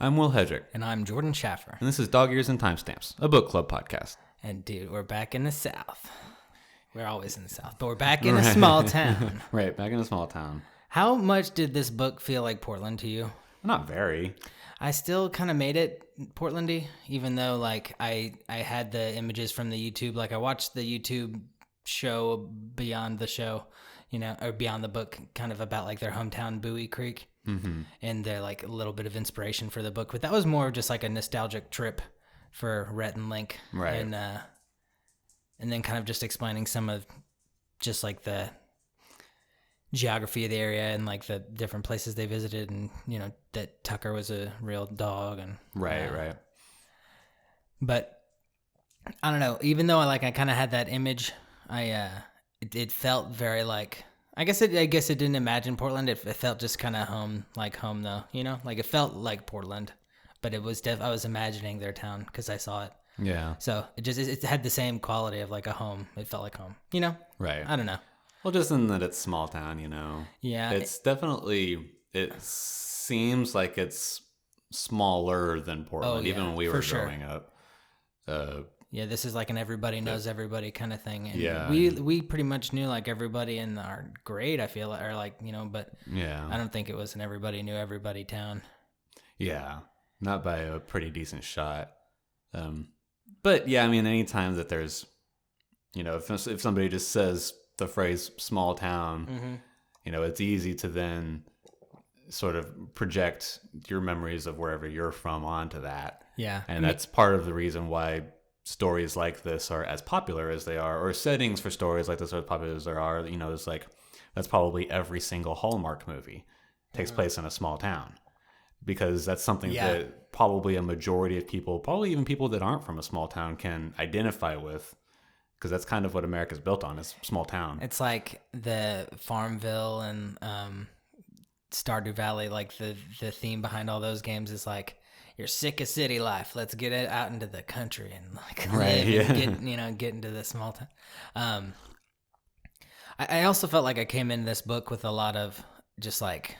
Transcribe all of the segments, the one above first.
I'm Will Hedrick. And I'm Jordan Schaffer. And this is Dog Ears and Timestamps, a book club podcast. And dude, we're back in the South. We're always in the South, but we're back in a small town. Right, back in a small town. How much did this book feel like Portland to you? Not very. I still kind of made it Portlandy, even though like I had the images from the YouTube. Like I watched the YouTube show Beyond the Show, or Beyond the Book, kind of about like their hometown, Bowie Creek. Mm-hmm. And they're like a little bit of inspiration for the book, but that was more just like a nostalgic trip for Rhett and Link, right? And then kind of just explaining some of just like the geography of the area and like the different places they visited, and that Tucker was a real dog, and right. But I don't know. Even though I kind of had that image, it felt very like. I guess it didn't imagine Portland. It felt just kind of home though, like it felt like Portland, but it was I was imagining their town because I saw it. Yeah. So it had the same quality of like a home. It felt like home, Right. I don't know. Well, just in that it's small town, Yeah. It's definitely, it seems like it's smaller than Portland, even when we were growing up. Yeah, this is like an everybody knows everybody kind of thing. And yeah. We pretty much knew like everybody in our grade, I feel, or like, but yeah. I don't think it was an everybody knew everybody town. Yeah, not by a pretty decent shot. But yeah, I mean, anytime that there's, if somebody just says the phrase small town, mm-hmm. It's easy to then sort of project your memories of wherever you're from onto that. Yeah. And that's part of the reason why stories like this are as popular as they are, or settings for stories like this are as popular as there are. It's like, that's probably every single Hallmark movie takes place in a small town, because that's something that probably a majority of people, probably even people that aren't from a small town, can identify with, because that's kind of what America's built on, is small town. It's like the Farmville and Stardew Valley, like the theme behind all those games is like, you're sick of city life. Let's get it out into the country and like live and get into the small town. I also felt like I came into this book with a lot of just like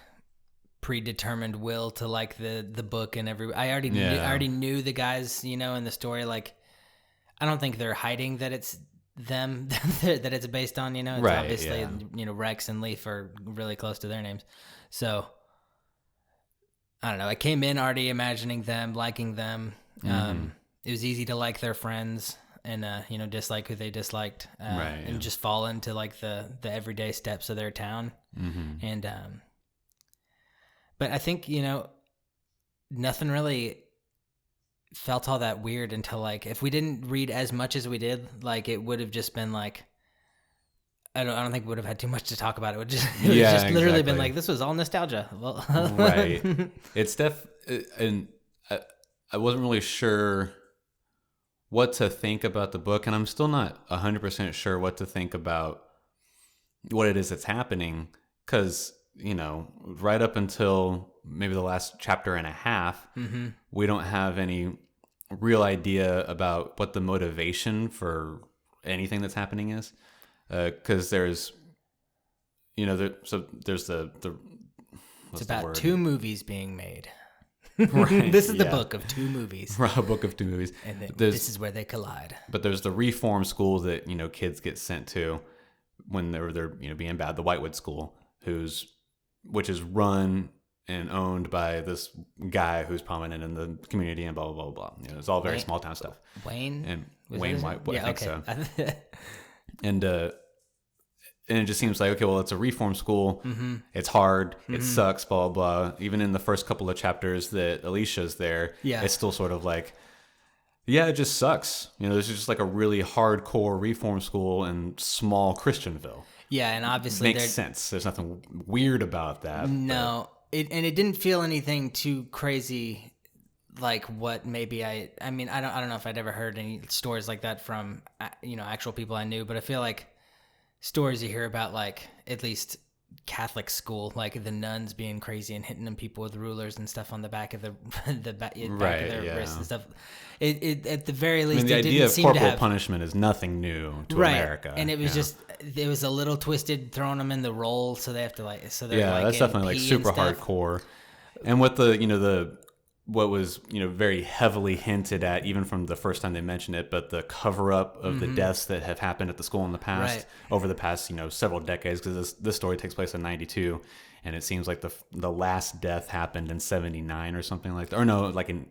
predetermined will to like the book and I already knew the guys, in the story. Like, I don't think they're hiding that it's them that it's based on. It's obviously Rex and Leaf are really close to their names, so. I don't know. I came in already imagining them, liking them. Mm-hmm. It was easy to like their friends and, dislike who they disliked, and just fall into like the everyday steps of their town. Mm-hmm. And, but I think, nothing really felt all that weird until like, if we didn't read as much as we did, like it would have just been like, I don't think we would have had too much to talk about. It would just literally been like, this was all nostalgia. Well, right. It's and I wasn't really sure what to think about the book, and I'm still not 100% sure what to think about what it is that's happening, because, right up until maybe the last chapter and a half, mm-hmm. we don't have any real idea about what the motivation for anything that's happening is. Because there's, there's the it's about two movies being made. Right. This is the book of two movies. A book of two movies. And this is where they collide. But there's the reform school that, kids get sent to when they're being bad. The Whitewood School, which is run and owned by this guy who's prominent in the community and blah, blah, blah, blah. It's all very small town stuff. Wayne? And Wayne Whitewood, I think so. And it just seems like, okay, well, it's a reform school. Mm-hmm. It's hard. Mm-hmm. It sucks, blah, blah, blah. Even in the first couple of chapters that Alicia's there, it's still sort of like, it just sucks. This is just like a really hardcore reform school in small Christianville. Yeah, and obviously makes sense. There's nothing weird about that. No, it didn't feel anything too crazy. Like what maybe I mean, I don't know if I'd ever heard any stories like that from, actual people I knew, but I feel like stories you hear about, like at least Catholic school, like the nuns being crazy and hitting them people with rulers and stuff on the back of the back of their wrists and stuff. It at the very least, the idea of corporal punishment is nothing new to America, and it was just it was a little twisted, throwing them in the role, so they have to like they're that's definitely like super hardcore. And what the what was, very heavily hinted at even from the first time they mentioned it, but the cover up of the deaths that have happened at the school in the past, Right. over the past, several decades, because this story takes place in 92, and it seems like the last death happened in 79 or something like that. Or no, like in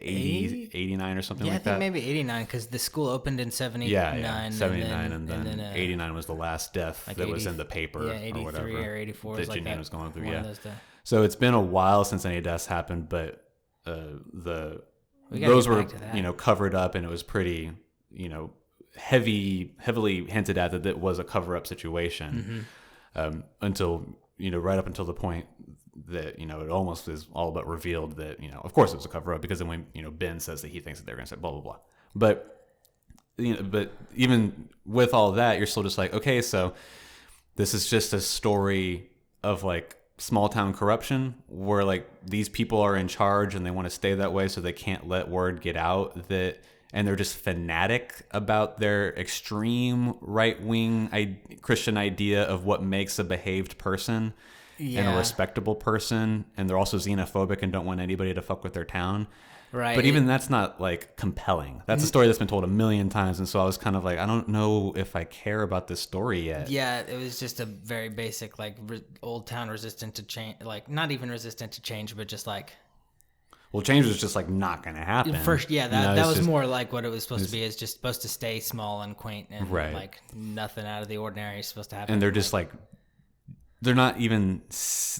80, 89 or something like that. Yeah, I think maybe 89, because the school opened in 79. Yeah, 79, and then 89 was the last death like that was in the paper, yeah, 83 or whatever, or 84 that like Janine that. was going through. One of Yeah, those days. so it's been a while since any deaths happened, but We gotta those get were back to that. covered up, and it was pretty heavily hinted at that it was a cover up situation, until right up until the point that it almost is all but revealed that of course it was a cover up, because then when Ben says that he thinks that they're going to say blah blah blah, but but even with all that, you're still just like, okay, so this is just a story of like small town corruption where like these people are in charge and they want to stay that way, so they can't let word get out that, and they're just fanatic about their extreme right-wing Christian idea of what makes a behaved person and a respectable person, and they're also xenophobic and don't want anybody to fuck with their town. Right. But even that's not like compelling. That's a story that's been told a million times, and so I was kind of like, I don't know if I care about this story yet. Yeah, it was just a very basic, like, old town resistant to change, like, not even resistant to change, but just like... Well, change was just like not going to happen. First, yeah, that was just more like what it was supposed to be. It's just supposed to stay small and quaint, and like nothing out of the ordinary is supposed to happen. And they're just like, they're not even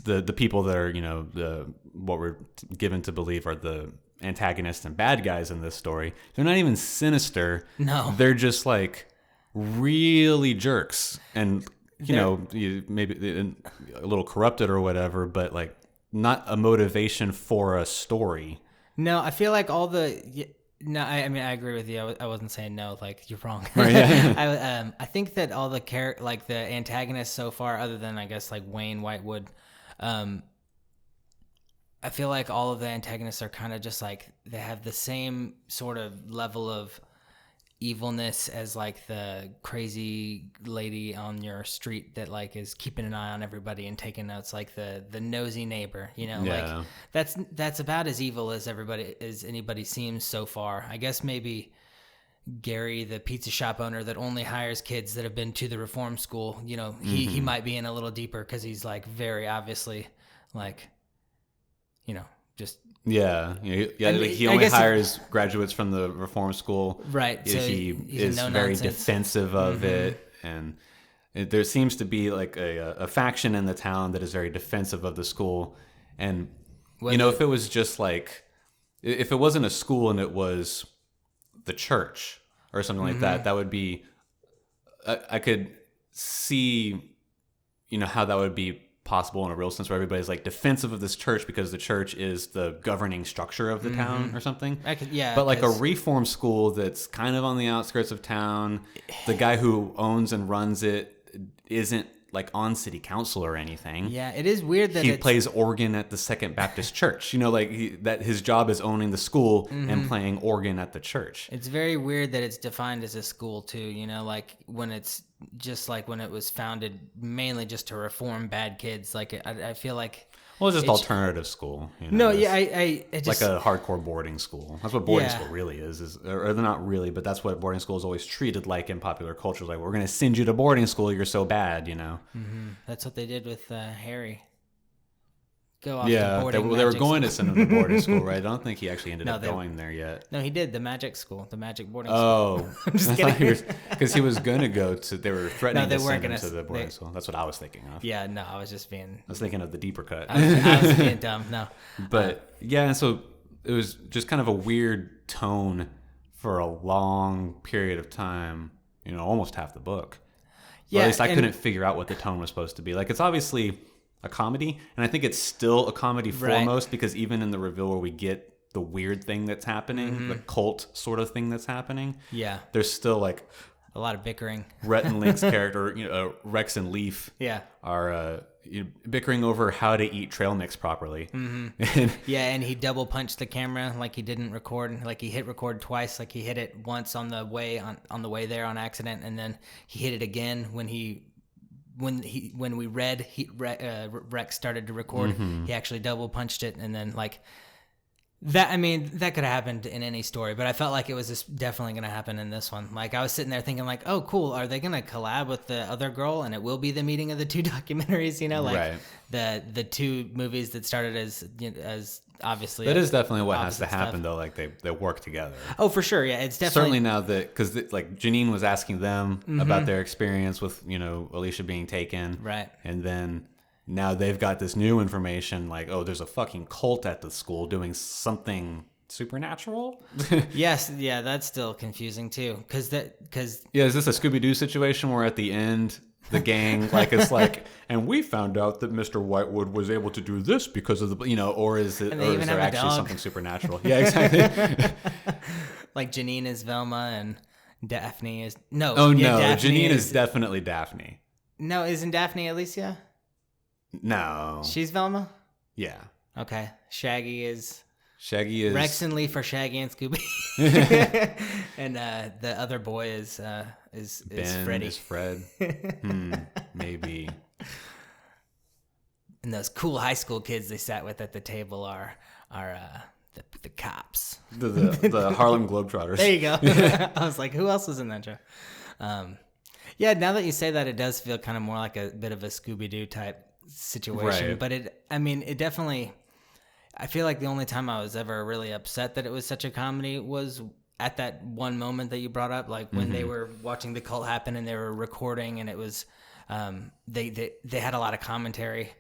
the people that are, what we're given to believe are the antagonists and bad guys in this story. They're not even sinister. No, they're just like really jerks, and maybe a little corrupted or whatever, but like not a motivation for a story. No, I feel like all the no, I mean I agree with you. I wasn't saying no, like you're wrong. Right, yeah. I think that all the like the antagonists so far, other than I guess like Wayne Whitewood, I feel like all of the antagonists are kind of just like they have the same sort of level of evilness as like the crazy lady on your street that like is keeping an eye on everybody and taking notes, like the nosy neighbor, like that's about as evil as anybody seems so far. I guess maybe Gary, the pizza shop owner that only hires kids that have been to the reform school, he might be in a little deeper, because he's like very obviously like just he only hires graduates from the reform school, right? So he is very defensive of it, and there seems to be like a faction in the town that is very defensive of the school. And if it was just like, if it wasn't a school and it was the church or something like that, that would be, I could see how that would be possible in a real sense, where everybody's like defensive of this church because the church is the governing structure of the town or something. But like a reform school that's kind of on the outskirts of town, the guy who owns and runs it isn't like on city council or anything. Yeah, it is weird that he plays organ at the Second Baptist Church. That his job is owning the school and playing organ at the church. It's very weird that it's defined as a school too. like when it's just like when it was founded mainly just to reform bad kids. Like I feel like. Well, it's just alternative school. No, yeah, I just, like a hardcore boarding school. That's what boarding school really is, or they're not really, but that's what boarding school is always treated like in popular culture. Like, we're going to send you to boarding school. You're so bad, That's what they did with Harry. Go off to boarding. They were going to send him to boarding school, right? I don't think he actually ended up going there yet. No, he did. The magic school, the magic boarding school. Oh, I'm just kidding. Because he was going to go to. They were threatening to send him gonna, to the boarding school. That's what I was thinking of. Yeah, no, I was just being. I was thinking of the deeper cut. I was being dumb. No, but and so it was just kind of a weird tone for a long period of time. Almost half the book. Yeah, or at least I couldn't figure out what the tone was supposed to be. Like, it's obviously a comedy, and I think it's still a comedy foremost, because even in the reveal where we get the weird thing that's happening, the cult sort of thing that's happening, there's still like a lot of bickering. Rhett and Link's character, Rex and Leaf, are bickering over how to eat trail mix properly. And he double punched the camera, like he didn't record, like he hit record twice, like he hit it once on the way there on accident, and then he hit it again when Rex started to record. He actually double punched it, and then like That, I mean, that could have happened in any story, but I felt like it was just definitely going to happen in this one. Like, I was sitting there thinking, like, oh, cool. Are they going to collab with the other girl, and it will be the meeting of the two documentaries? You know, like Right. the two movies that started as obviously. That is definitely what has to opposite happen, stuff. though. Like they work together. Oh, for sure. Yeah, it's Certainly definitely. now that, because like Janine was asking them about their experience with, Alicia being taken. Right. And then now they've got this new information like, oh, there's a fucking cult at the school doing something supernatural. Yes. Yeah, that's still confusing too. Because Yeah, is this a Scooby-Doo situation where at the end the gang like it's like, and we found out that Mr. Whitewood was able to do this because of the, or is it, And or they is even there have a actually dog. something supernatural? Yeah, exactly. like Janine is Velma and Daphne is no. Oh yeah, no, Daphne Janine is definitely Daphne. No, isn't Daphne Alicia? No. She's Velma. Yeah. Okay, Shaggy is Shaggy is Rex and Lee for Shaggy and Scooby, and the other boy is Ben Freddy. is Fred. Maybe. And those cool high school kids they sat with at the table are the cops. The Harlem Globetrotters. There you go. I was like, who else was in that show? Yeah, now that you say that, it does feel kind of more like a bit of a Scooby-Doo type situation. Right. But it definitely, I feel like the only time I was ever really upset that it was such a comedy was at that one moment that you brought up, like when they were watching the cult happen and they were recording, and it was, they had a lot of commentary.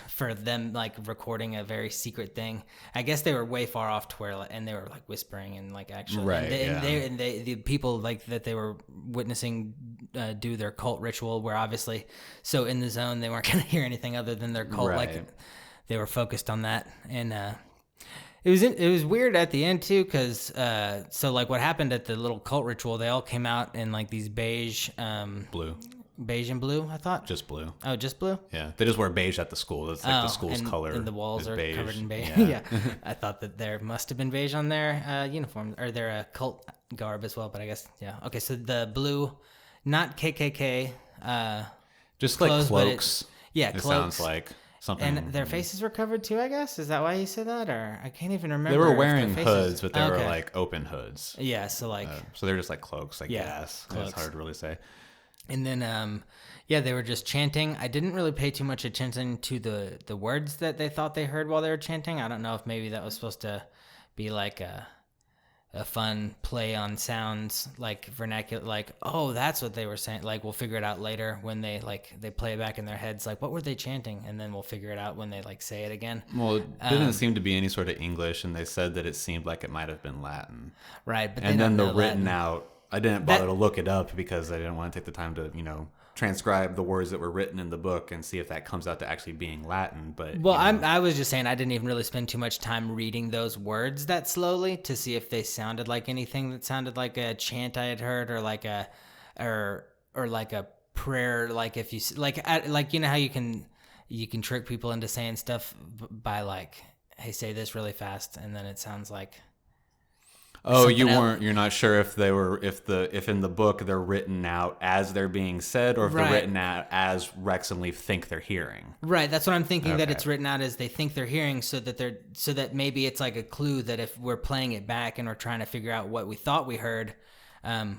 For them like recording a very secret thing. I guess they were way far off to where, and they were like whispering and like actually, Right, and the people like that they were witnessing do their cult ritual were obviously so in the zone they weren't going to hear anything other than their cult. Right. Like they were focused on that, and it was weird at the end too, because so like what happened at the little cult ritual, they all came out in like these beige beige and blue, I thought. Just blue. Oh, just blue? Yeah. They just wear beige at the school. That's like the school's and, color. And the walls is are beige. covered in beige. Yeah. Yeah. I thought that there must have been beige on their uniform or their cult garb as well, but I guess, yeah. Okay, so the blue, not KKK. Just like clothes, but cloaks. Yeah, It cloaks. sounds like something. And their faces were covered too, I guess? Is that why you said that? Or I can't even remember. They were if wearing their faces- hoods, but they were Okay. like open hoods. Yeah, so like... So they're just like cloaks, I Yeah, guess. cloaks. It's hard to really say. And then, yeah, they were just chanting. I didn't really pay too much attention to the words that they thought they heard while they were chanting. I don't know if maybe that was supposed to be like a fun play on sounds, like vernacular, like, oh, that's what they were saying. Like, we'll figure it out later when they play it back in their heads. Like, what were they chanting? And then we'll figure it out when they like say it again. Well, it didn't seem to be any sort of English, and they said that it seemed like it might have been Latin. Right. But And then the written Latin. out, I didn't bother to look it up because I didn't want to take the time to, transcribe the words that were written in the book and see if that comes out to actually being Latin. But Well, I was just saying I didn't even really spend too much time reading those words that slowly to see if they sounded like anything that sounded like a chant I had heard, or like a like a prayer. Like if you like you know how you can trick people into saying stuff by like, hey, say this really fast, and then it sounds like. Oh, something else. you're not sure if they were, if in the book they're written out as they're being said, or if Right. they're written out as Rex and Leaf think they're hearing. Right, that's what I'm thinking. That Okay. it's written out as they think they're hearing, so that maybe it's like a clue that if we're playing it back and we're trying to figure out what we thought we heard,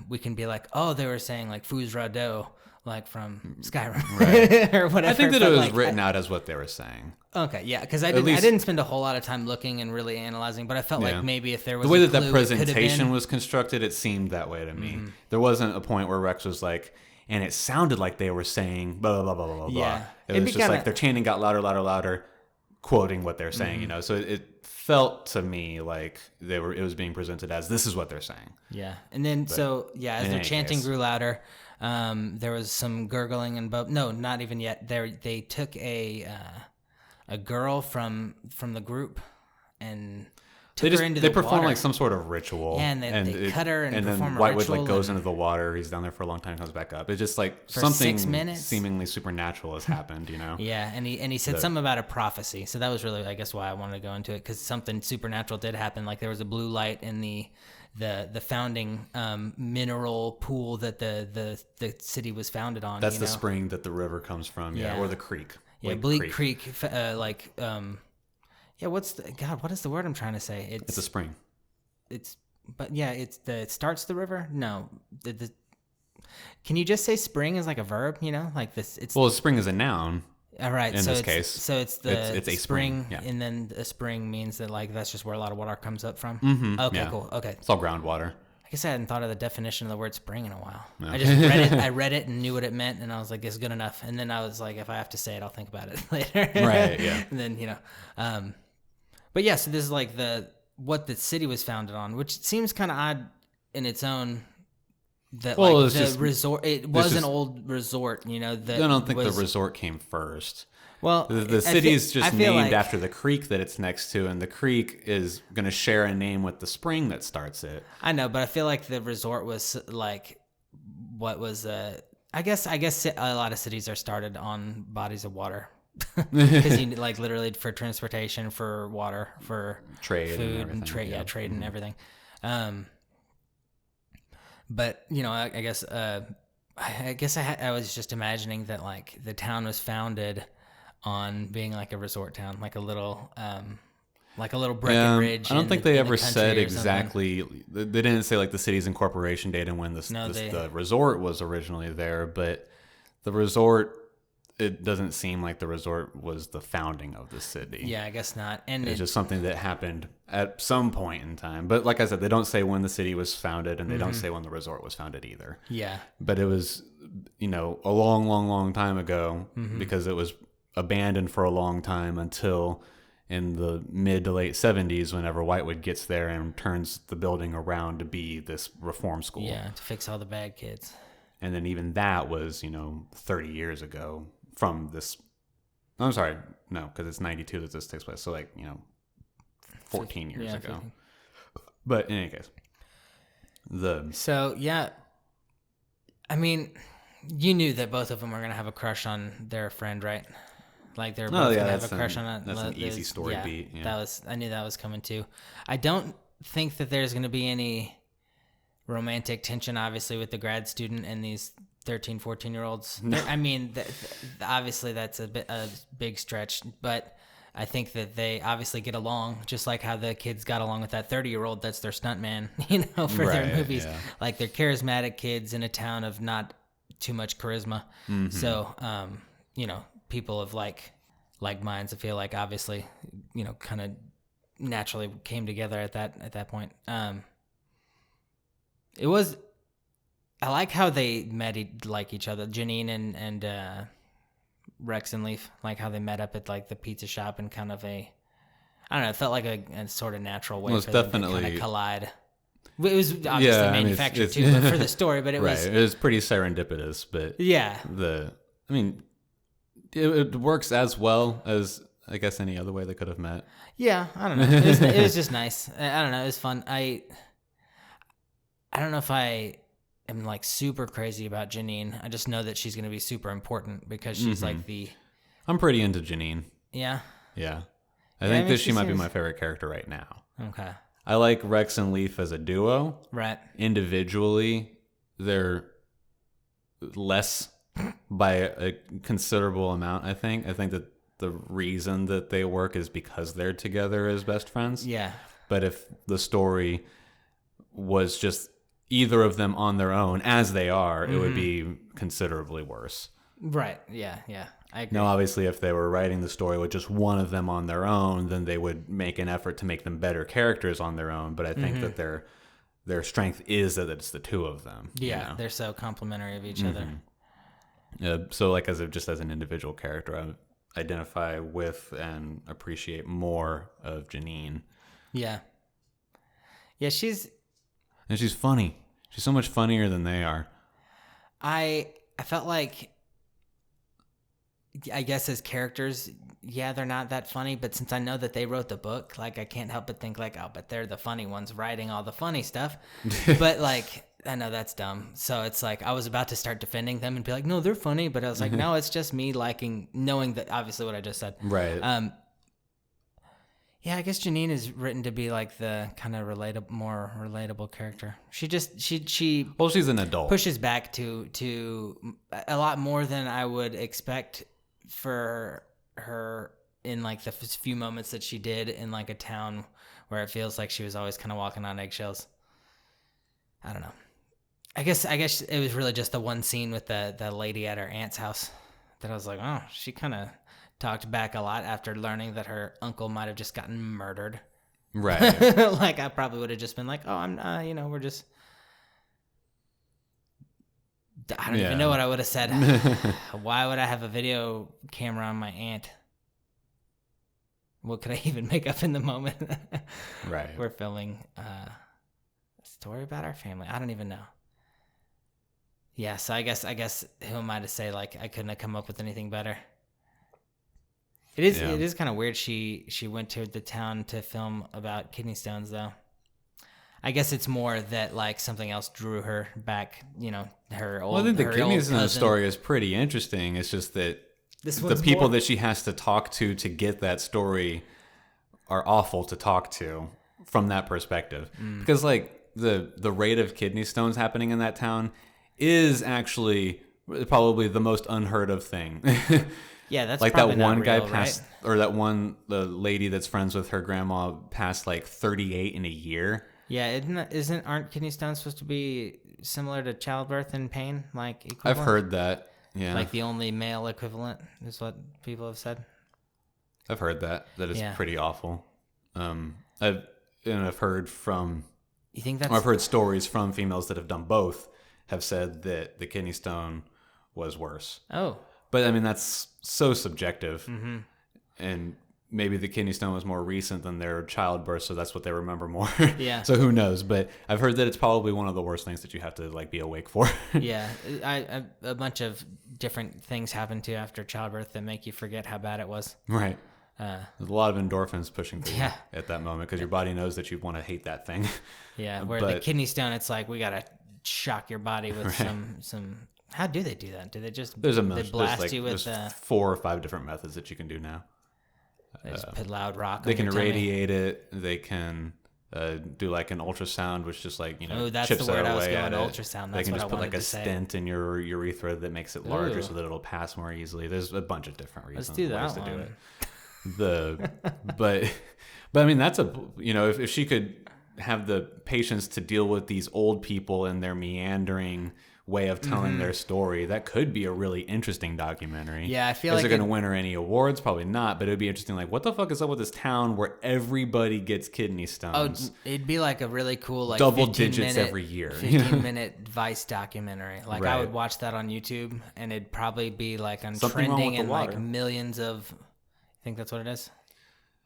we can be like, oh, they were saying like Fuz Rado, like from Skyrim, Right. or whatever. I think that but, it was like, written out as what they were saying. Okay, yeah, because I least- didn't spend a whole lot of time looking and really analyzing, but I felt Yeah. like maybe if there was The way a that clue, that it could have presentation been- was constructed, it seemed that way to me. There wasn't a point where Rex was like, and it sounded like they were saying blah, blah, blah, blah, blah, Yeah. blah. It'd It was be just kinda- like their chanting got louder, louder, louder, quoting what they're saying, So it felt to me like it was being presented as this is what they're saying. Yeah, and then as in their any chanting case. grew louder, there was some gurgling and no, not even yet. They took a girl from the group and took her into They the perform water. like some sort of ritual. Yeah, and they cut her and perform then a Whitewood ritual like goes and- into the water. He's down there for a long time, comes back up. It's just like For something 6 minutes? seemingly supernatural has happened. Yeah, and he said something about a prophecy. So that was really, I guess, why I wanted to go into it, because something supernatural did happen. Like there was a blue light in the founding mineral pool that the city was founded on. That's you the know? spring that the river comes from. Yeah, Yeah. or the creek. Yeah, Lake Bleak Creek, Yeah, what is the word I'm trying to say? It's a spring. It starts the river? No. Can you just say spring as like a verb, like this it's Well, spring is a noun. all right, in so this it's case. so it's It's a spring, yeah. and then a spring means that like that's just where a lot of water comes up from. Okay, yeah. cool. Okay. It's all groundwater. I guess I hadn't thought of the definition of the word spring in a while. No. I just read it. I read it and knew what it meant, and I was like, "It's good enough." And then I was like, "If I have to say it, I'll think about it later." Right. Yeah. And then but yeah. So this is like what the city was founded on, which seems kind of odd in its own. That resort. It was an old resort. I don't think the resort came first. Well, the city is just named after the creek that it's next to, and the creek is going to share a name with the spring that starts it. I know, but I feel like the resort was like what was I guess a lot of cities are started on bodies of water because you like literally for transportation, for water, for trade, food and trade, trade and everything. But I guess I was just imagining that like the town was founded on being like a resort town, like a little Breckenridge. I don't think they ever said exactly. They didn't say like the city's incorporation date and when the resort was originally there, but the resort. It doesn't seem like the resort was the founding of the city. Yeah, I guess not. And it's just something that happened at some point in time. But like I said, they don't say when the city was founded, and they don't say when the resort was founded either. Yeah. But it was, a long, long, long time ago because it was abandoned for a long time until in the mid to late 70s whenever Whitewood gets there and turns the building around to be this reform school. Yeah, to fix all the bad kids. And then even that was, 30 years ago. From this, I'm sorry, no, because it's 92 that this takes place. So 14 years ago. 15. But in any case, I mean, you knew that both of them were gonna have a crush on their friend, right? Like they're both gonna have a crush on it. That's an easy story beat. Yeah. I knew that was coming too. I don't think that there's gonna be any romantic tension, obviously, with the grad student and these 13, 14-year-olds. No. I mean, obviously that's a big stretch, but I think that they obviously get along, just like how the kids got along with that 30-year-old that's their stuntman, for their movies. Yeah. Like they're charismatic kids in a town of not too much charisma. Mm-hmm. So, people of like minds, I feel like obviously, kind of naturally came together at that point. I like how they met each other, Janine and Rex and Leaf, like how they met up at like the pizza shop and kind of I don't know, it felt like a sort of natural way for them to kind of collide. It was obviously manufactured too, but for the story, but it was pretty serendipitous, but yeah, it works as well as I guess any other way they could have met. Yeah, I don't know. It was just nice. I don't know. It was fun. I don't know if I am like super crazy about Janine. I just know that she's going to be super important because she's like I'm pretty into Janine. Yeah. Yeah. I think that she might be my favorite character right now. Okay. I like Rex and Leaf as a duo. Right. Individually, they're less by a considerable amount, I think. I think that the reason that they work is because they're together as best friends. Yeah. But if the story was just either of them on their own, as they are, it would be considerably worse. Right. Yeah. Yeah. I agree. Now, obviously, if they were writing the story with just one of them on their own, then they would make an effort to make them better characters on their own. But I think that their strength is that it's the two of them. Yeah. They're so complementary of each other. So, like, as an individual character, I identify with and appreciate more of Janine. Yeah. Yeah, she's funny. She's so much funnier than they are. I felt like, I guess as characters, yeah, they're not that funny, but since I know that they wrote the book, like I can't help but think like, oh, but they're the funny ones writing all the funny stuff. But like, I know that's dumb. So it's like, I was about to start defending them and be like, no, they're funny. But I was like, no, it's just me knowing that obviously what I just said. Right. Yeah, I guess Janine is written to be like the kind of more relatable character. Well, she's an adult. Pushes back to a lot more than I would expect for her in like the few moments that she did in like a town where it feels like she was always kind of walking on eggshells. I don't know. I guess it was really just the one scene with the lady at her aunt's house that I was like, oh, she kind of talked back a lot after learning that her uncle might have just gotten murdered. Right. Like I probably would have just been like, oh, I'm, we're just. I don't even know what I would have said. Why would I have a video camera on my aunt? What could I even make up in the moment? Right. We're filming a story about our family. I don't even know. Yeah, so I guess who am I to say like I couldn't have come up with anything better? It is kind of weird. She went to the town to film about kidney stones though. I guess it's more that like something else drew her back, her old. Well, I think the kidney stone cousin. story is pretty interesting. It's just that the people that she has to talk to get that story are awful to talk to from that perspective. Because like the rate of kidney stones happening in that town is actually probably the most unheard of thing. Yeah, that's like probably that one not guy real, passed, right? or the lady that's friends with her grandma passed like 38 in a year. Yeah, aren't kidney stones supposed to be similar to childbirth and pain? Like equivalent? I've heard that. Yeah, like the only male equivalent is what people have said. I've heard that is pretty awful. I've heard from. You think that's? I've heard stories from females that have done both have said that the kidney stone was worse. Oh, but I mean that's so subjective, and maybe the kidney stone was more recent than their childbirth, so that's what they remember more. Yeah. So who knows? But I've heard that it's probably one of the worst things that you have to like be awake for. Yeah, a bunch of different things happen to you after childbirth that make you forget how bad it was. Right. There's a lot of endorphins pushing through you at that moment because your body knows that you want to hate that thing. Yeah, where the kidney stone, it's like we gotta shock your body with some. How do they do that? Do they just they blast you with 4 or 5 different methods that you can do now? They just put loud rock. They can irradiate it. They can do like an ultrasound, which just like that's chips the word it I was away going. at Ultrasound. It. That's They can what just I put like a say. stent in your urethra that makes it larger so that it'll pass more easily. There's a bunch of different reasons. Let's do that to one. do it. But I mean that's if she could have the patience to deal with these old people and their meandering way of telling their story, that could be a really interesting documentary. Yeah, I feel like they're going to win her any awards? Probably not, but it'd be interesting. Like, what the fuck is up with this town where everybody gets kidney stones? Oh, it'd be like a really cool like double digits every year, 15-minute Vice documentary. Like Right. I would watch that on YouTube, and it'd probably be like on Something wrong with trending the and water. like millions of. I think that's what it is.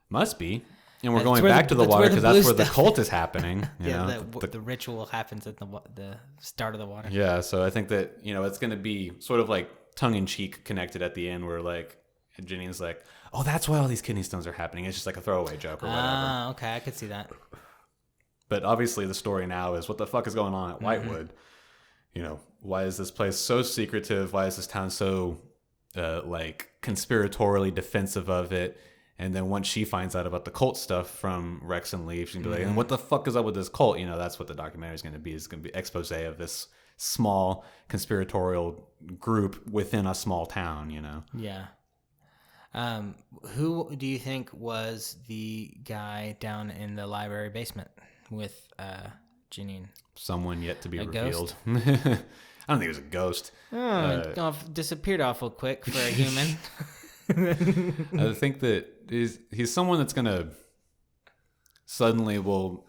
Must be. And we're That's going where back to the that's water where because the that's blue where the stuff cult is happening. The ritual happens at the start of the water. Yeah, so I think that it's going to be sort of like tongue in cheek connected at the end, where like Janine's like, "Oh, that's why all these kidney stones are happening." It's just like a throwaway joke or whatever. Ah, okay, I could see that. But obviously, the story now is what the fuck is going on at Whitewood. Why is this place so secretive? Why is this town so like conspiratorially defensive of it? And then once she finds out about the cult stuff from Rex and Leaf, she can be like, and what the fuck is up with this cult? That's what the documentary is going to be. It's going to be expose of this small conspiratorial group within a small town, Yeah. Who do you think was the guy down in the library basement with Janine? Someone yet to be A revealed. I don't think it was a ghost. Disappeared awful quick for a human. I think that he's someone that's gonna suddenly he'll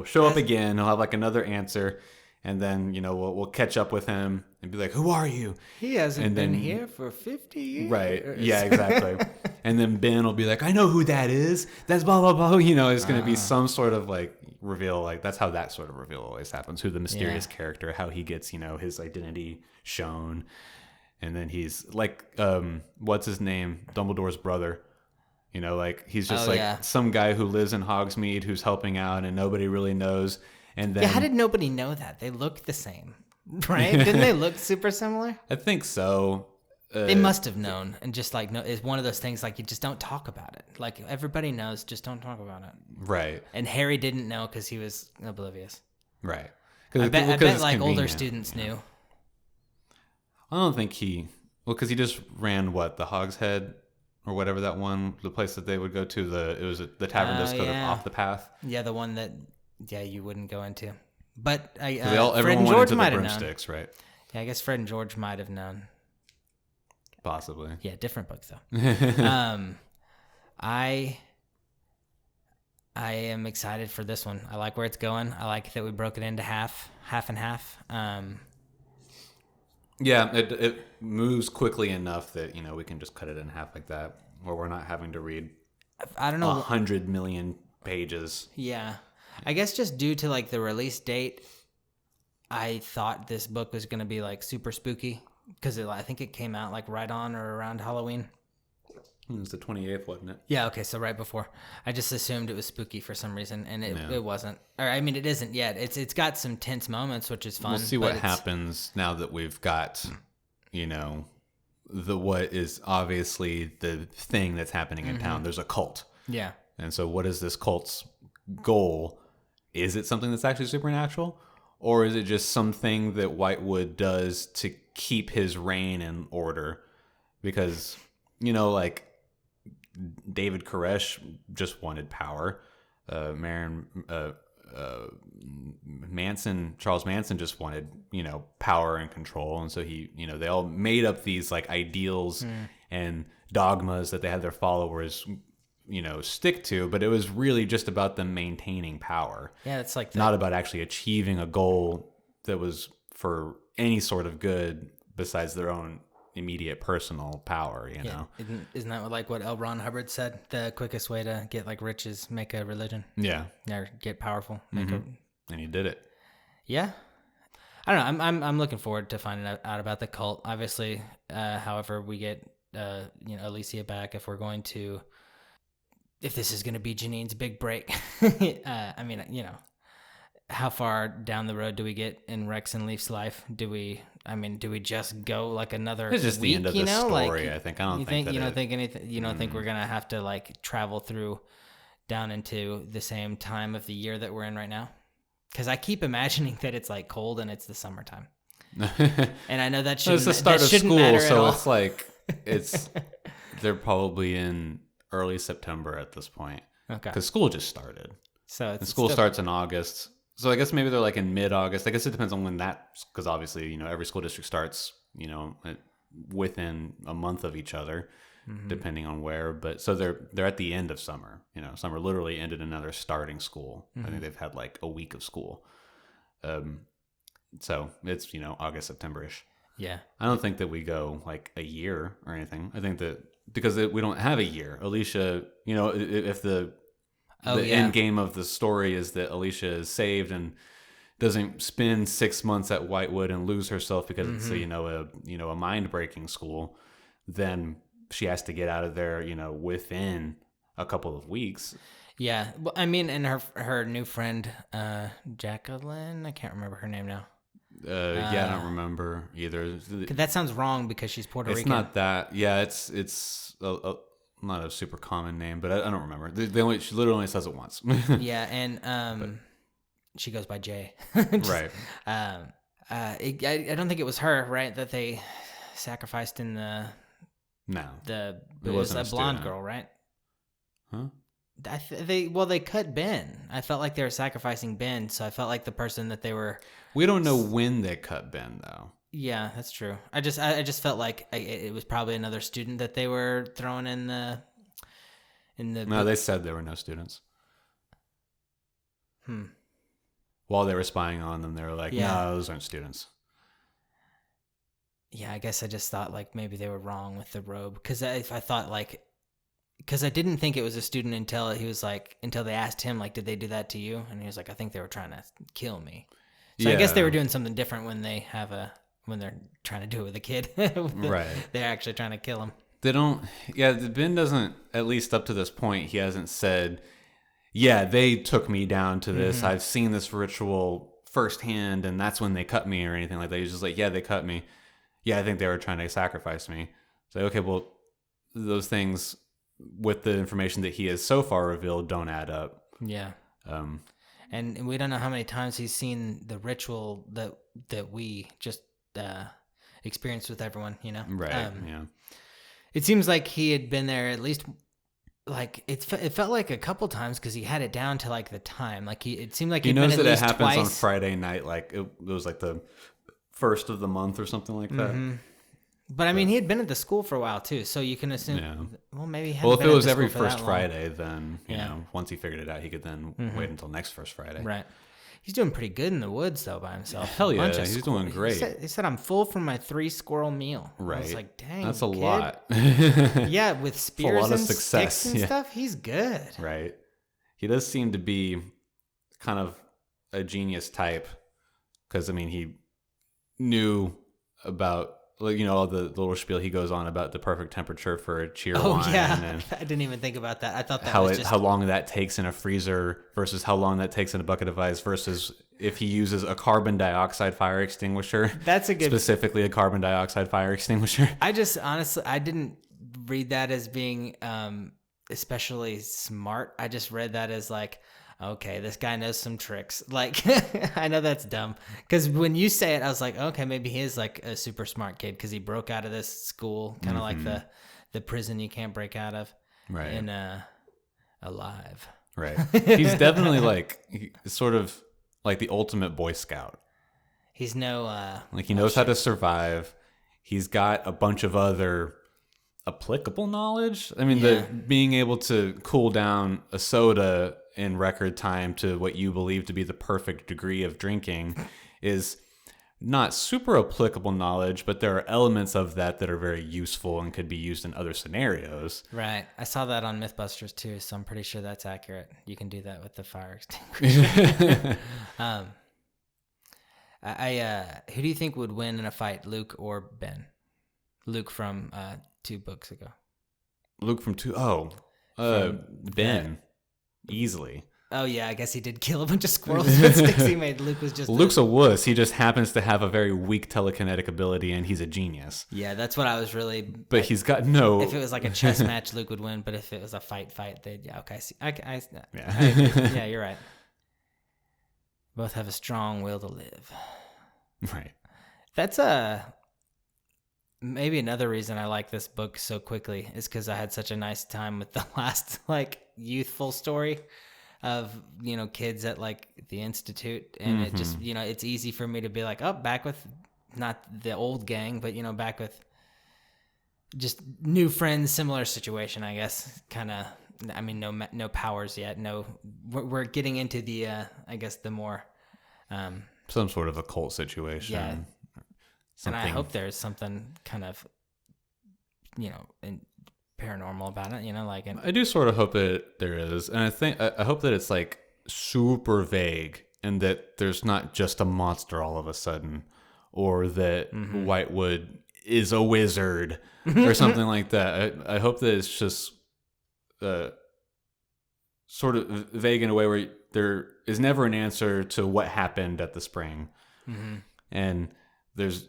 show up again. He'll have like another answer, and then we'll catch up with him and be like, "Who are you?" He hasn't been here for 50 years. Right? Yeah, exactly. And then Ben will be like, "I know who that is. That's blah blah blah." It's gonna be some sort of like reveal. Like that's how that sort of reveal always happens. Who the mysterious character? How he gets his identity shown. And then he's like, what's his name? Dumbledore's brother. Like he's just some guy who lives in Hogsmeade who's helping out and nobody really knows. And then how did nobody know that? They look the same, right? Didn't they look super similar? I think so. They must have known, and just like no, it's one of those things like you just don't talk about it. Like everybody knows, just don't talk about it. Right. And Harry didn't know because he was oblivious. Right. I bet like older students knew. I don't think because he just ran the Hogshead or whatever that one, the place that they would go to, the tavern that's kind of off the path. Yeah, the one that you wouldn't go into. But Fred everyone and went George into might the have known. broomsticks, right? Yeah, I guess Fred and George might have known. Possibly. Yeah, different books though. I am excited for this one. I like where it's going. I like that we broke it into half and half. Yeah, it moves quickly enough that we can just cut it in half like that, or we're not having to read. I don't know, 100 million pages. Yeah, I guess just due to like the release date, I thought this book was gonna be like super spooky because I think it came out like right on or around Halloween. It was the 28th, wasn't it? Yeah, okay, so right before. I just assumed it was spooky for some reason, and it wasn't. Or I mean, it isn't yet. It's got some tense moments, which is fun. We'll see what happens now that we've got, what is obviously the thing that's happening in town. There's a cult. Yeah. And so what is this cult's goal? Is it something that's actually supernatural? Or is it just something that Whitewood does to keep his reign in order? Because, like David Koresh just wanted power. Charles Manson just wanted, power and control. And so they all made up these like ideals and dogmas that they had their followers, stick to, but it was really just about them maintaining power. Yeah, it's like not about actually achieving a goal that was for any sort of good besides their own immediate personal power, know. Isn't that what L. Ron Hubbard said? The quickest way to get like rich is make a religion. Yeah. Or get powerful. And he did it. Yeah. I don't know. I'm looking forward to finding out about the cult. Obviously, however we get Alicia back, if this is going to be Janine's big break. I mean, how far down the road do we get in Rex and Leaf's life? Do we just go like another It's just week, the end of the story, I think. I don't think you don't think anything. You don't think we're gonna have to like travel through down into the same time of the year that we're in right now? Because I keep imagining that it's like cold and it's the summertime, and I know that shouldn't. It's the start of school, so it's like it's they're probably in early September at this point. Okay, because school just started. So school starts in August. So I guess maybe they're like in mid-August. I guess it depends on when because obviously, every school district starts, within a month of each other, depending on where. But so they're at the end of summer. Summer literally ended and now they're starting school. I think they've had like a week of school. So it's, August, September-ish. Yeah. I don't think that we go like a year or anything. I think that because we don't have a year. Alicia, if the end game of the story is that Alicia is saved and doesn't spend 6 months at Whitewood and lose herself because it's a mind-breaking school, then she has to get out of there, within a couple of weeks. Yeah, well, I mean, and her new friend, Jacqueline, I can't remember her name now. I don't remember either. That sounds wrong because she's Puerto Rican. It's not that. Yeah, it's not a super common name, but I don't remember. She literally only says it once. Yeah, and she goes by Jay. Right. I don't think it was her, right, that they sacrificed in the... No. It was a blonde girl, right? Huh? They cut Ben. I felt like they were sacrificing Ben, so I felt like the person that they were... We don't know when they cut Ben, though. Yeah, that's true. I just felt like it was probably another student that they were throwing in the. No, they said there were no students. Hmm. While they were spying on them, they were like, "No, those aren't students." Yeah, I guess I just thought like maybe they were wrong with the robe because I thought like because I didn't think it was a student until they asked him like, "Did they do that to you?" And he was like, "I think they were trying to kill me." So I guess they were doing something different when they're trying to do it with a kid. Right. They're actually trying to kill him. They don't... Yeah, Ben doesn't, at least up to this point, he hasn't said, yeah, they took me down to this. I've seen this ritual firsthand, and that's when they cut me or anything like that. He's just like, yeah, they cut me. Yeah, I think they were trying to sacrifice me. So, okay, well, those things, with the information that he has so far revealed, don't add up. Yeah. And we don't know how many times he's seen the ritual that we just experienced with everyone, Right, yeah. It seems like he had been there at least, like, it felt like a couple times because he had it down to, like, the time. Like, it seemed like He he'd knows been at that it least happens on twice. Friday night, like it was like the first of the month or something like that. But, I mean, he had been at the school for a while, too, so you can assume, Yeah. well, maybe he hadn't Well, if been it at was the every school for first that long. Friday, then, you know, once he figured it out, he could then wait until next first Friday. Right. He's doing pretty good in the woods, though, by himself. Hell yeah, Bunch of he's squirrel- doing great. He said, I'm full from my 3 squirrel meal. Right. I was like, dang, That's a kid. lot. Yeah, with spears lot of and success, sticks and yeah. stuff, he's good. Right. He does seem to be kind of a genius type because, I mean, he knew about, like, you know, all the little spiel he goes on about the perfect temperature for a cheer wine. Yeah. And I didn't even think about that. I thought that how was just... how long that takes in a freezer versus how long that takes in a bucket of ice versus if he uses a carbon dioxide fire extinguisher. That's a good... Specifically a carbon dioxide fire extinguisher. I just, honestly, I didn't read that as being especially smart. I just read that as like, okay, this guy knows some tricks. Like, I know that's dumb. Because when you say it, I was like, okay, maybe he is like a super smart kid because he broke out of this school, kind of like the prison you can't break out of. Right. And alive. Right. He's definitely like, sort of like the ultimate Boy Scout. He's no... Like, he knows how to survive. He's got a bunch of other applicable knowledge. I mean, Yeah. being able to cool down a soda in record time to what you believe to be the perfect degree of drinking is not super applicable knowledge, but there are elements of that that are very useful and could be used in other scenarios. Right. I saw that on Mythbusters too, so I'm pretty sure that's accurate. You can do that with the fire extinguisher. Who do you think would win in a fight, Luke or Ben? Luke from 2 books ago. Luke from Ben. Easily. Oh yeah, I guess he did kill a bunch of squirrels with sticks he made. Luke was just... Luke's a wuss. He just happens to have a very weak telekinetic ability, and he's a genius. Yeah, that's what I was really... But he's got no... If it was like a chess match, Luke would win. But if it was a fight, they'd... Yeah, okay. I Yeah. agree. Yeah, you're right. Both have a strong will to live. Right. That's maybe another reason I like this book so quickly is because I had such a nice time with the last like youthful story of, you know, kids at like the institute, and it just, you know, it's easy for me to be like, oh, back with not the old gang, but, you know, back with just new friends, similar situation, I guess. Kind of, I mean, no powers yet. No, we're getting into the I guess the more some sort of occult situation. Yeah. Something. And I hope there's something kind of, you know, paranormal about it, you know, like... I do sort of hope that there is. And I hope that it's like super vague and that there's not just a monster all of a sudden, or that Whitewood is a wizard or something like that. I hope that it's just sort of vague in a way where there is never an answer to what happened at the spring. And there's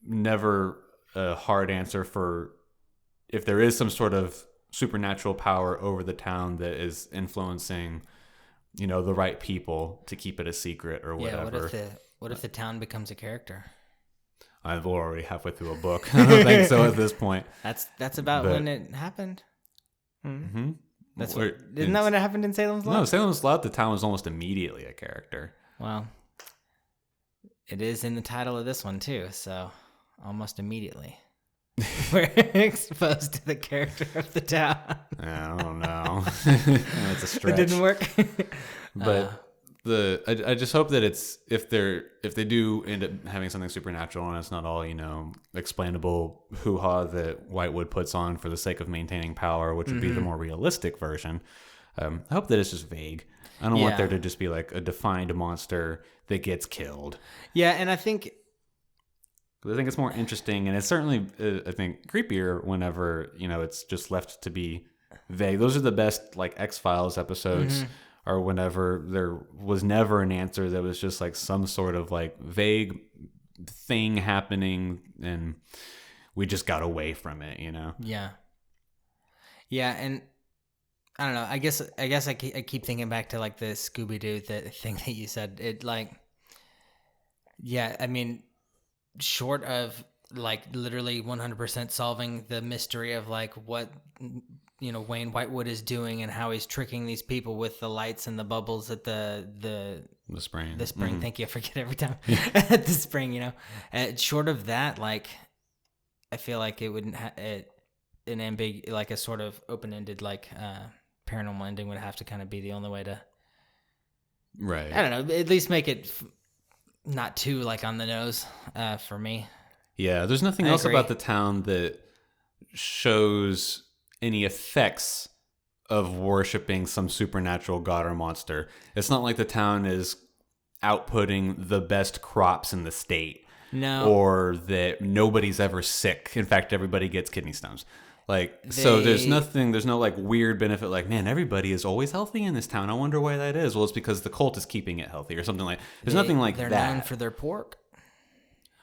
never a hard answer for if there is some sort of supernatural power over the town that is influencing, you know, the right people to keep it a secret or whatever. Yeah, what if the town becomes a character? I'm already halfway through a book. I don't think so at this point. That's about when it happened. Mm-hmm. Isn't that when it happened in Salem's Lot? No, Salem's Lot, the town was almost immediately a character. Well, it is in the title of this one too, so almost immediately we're exposed to the character of the town. I don't know. It's a stretch. It didn't work. But I just hope that it's if they do end up having something supernatural and it's not all, you know, explainable hoo-ha that Whitewood puts on for the sake of maintaining power, which would be the more realistic version. I hope that it's just vague. I don't want there to just be like a defined monster that gets killed. Yeah, and I think it's more interesting, and it's certainly I think creepier whenever, you know, it's just left to be vague. Those are the best like X-Files episodes. Or whenever there was never an answer, that was just like some sort of like vague thing happening and we just got away from it, you know? Yeah. Yeah, and I don't know. I guess I keep thinking back to like the Scooby-Doo thing that you said. It like, yeah, I mean, short of like literally 100% solving the mystery of like what Wayne Whitewood is doing and how he's tricking these people with the lights and the bubbles at the spring. Mm-hmm. Thank you. I forget every time. At the spring, short of that, like I feel like it wouldn't like a sort of open-ended like paranormal ending would have to kind of be the only way to, right. I don't know, at least make it not too like on the nose for me. Yeah, there's nothing else about the town that shows any effects of worshiping some supernatural god or monster. It's not like the town is outputting the best crops in the state. No. Or that nobody's ever sick. In fact, everybody gets kidney stones. So there's no like weird benefit like, man, everybody is always healthy in this town. I wonder why that is. Well, it's because the cult is keeping it healthy or something like there's nothing like they're that. They're known for their pork. I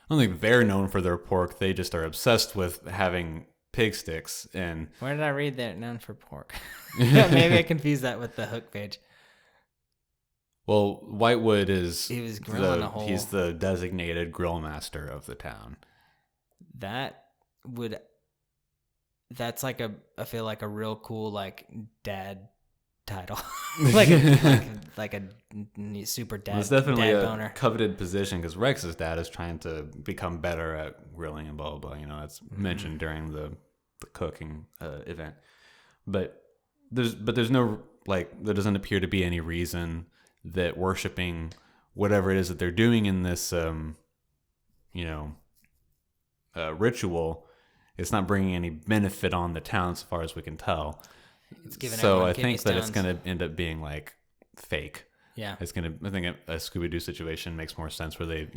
don't think they're known for their pork. They just are obsessed with having pig sticks. And where did I read they're known for pork? Maybe I confused that with the hook page. Well, Whitewood is he's the designated grill master of the town. That's like I feel like a real cool like dad title. like a super dad. It's definitely a boner. Coveted position because Rex's dad is trying to become better at grilling and blah blah blah. It's mentioned during the cooking event, but there's no like there doesn't appear to be any reason that worshiping whatever it is that they're doing in this ritual, it's not bringing any benefit on the town as far as we can tell. It's giving so I think that it's going to end up being like fake. Yeah, I think a Scooby-Doo situation makes more sense where they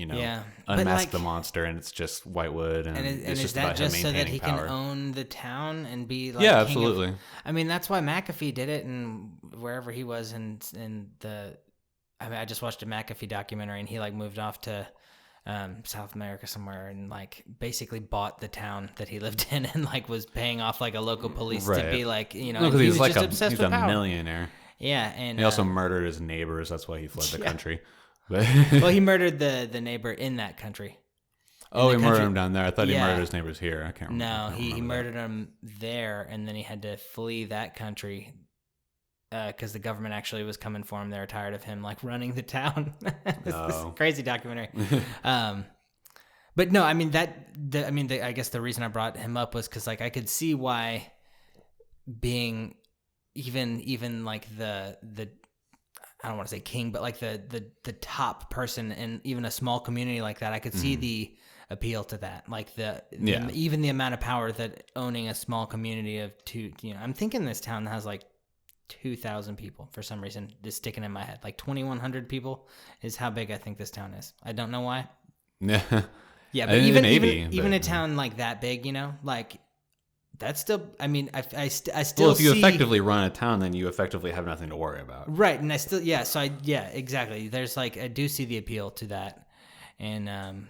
unmask like, the monster and it's just Whitewood and it's just about just him so that he power. can own the town and be like absolutely. I mean that's why McAfee did it and wherever he was in the. I mean, I just watched a McAfee documentary and he like moved off to South America somewhere and like basically bought the town that he lived in and like was paying off like a local police to be like, because he was like just obsessed he's with a power. millionaire. Yeah, and he also murdered his neighbors. That's why he fled the country. Well, he murdered the neighbor in that country. He murdered him down there. I thought he murdered his neighbors here. I can't remember. No, he murdered him there, and then he had to flee that country because the government actually was coming for him. They were tired of him like running the town. This crazy documentary. But no, I mean I guess the reason I brought him up was because like I could see why being even like the I don't want to say king, but like the top person in even a small community like that, I could see the appeal to that. Like even the amount of power that owning a small community of I'm thinking this town has like 2,000 people for some reason is sticking in my head. Like 2,100 people is how big I think this town is. I don't know why. Yeah. Yeah, but even a town like that big, like that's still. I mean, I still. Well, if you effectively run a town, then you effectively have nothing to worry about. Right, and I still exactly. There's like I do see the appeal to that, and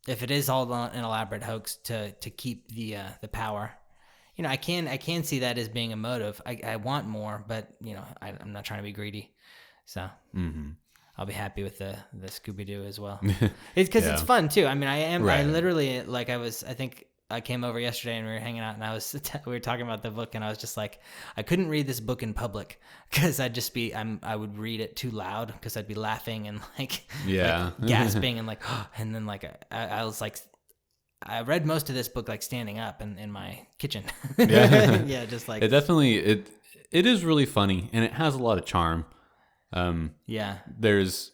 if it is all an elaborate hoax to keep the power. I can see that as being a motive. I want more, but I'm not trying to be greedy, so I'll be happy with the Scooby-Doo as well. It's because it's fun too. I mean, I am. Right. I literally like I think I came over yesterday and we were hanging out and we were talking about the book and I was just like I couldn't read this book in public because I would read it too loud because I'd be laughing and like gasping and like and then like I was like. I read most of this book like standing up in my kitchen. Yeah, just like it definitely it is really funny and it has a lot of charm. There's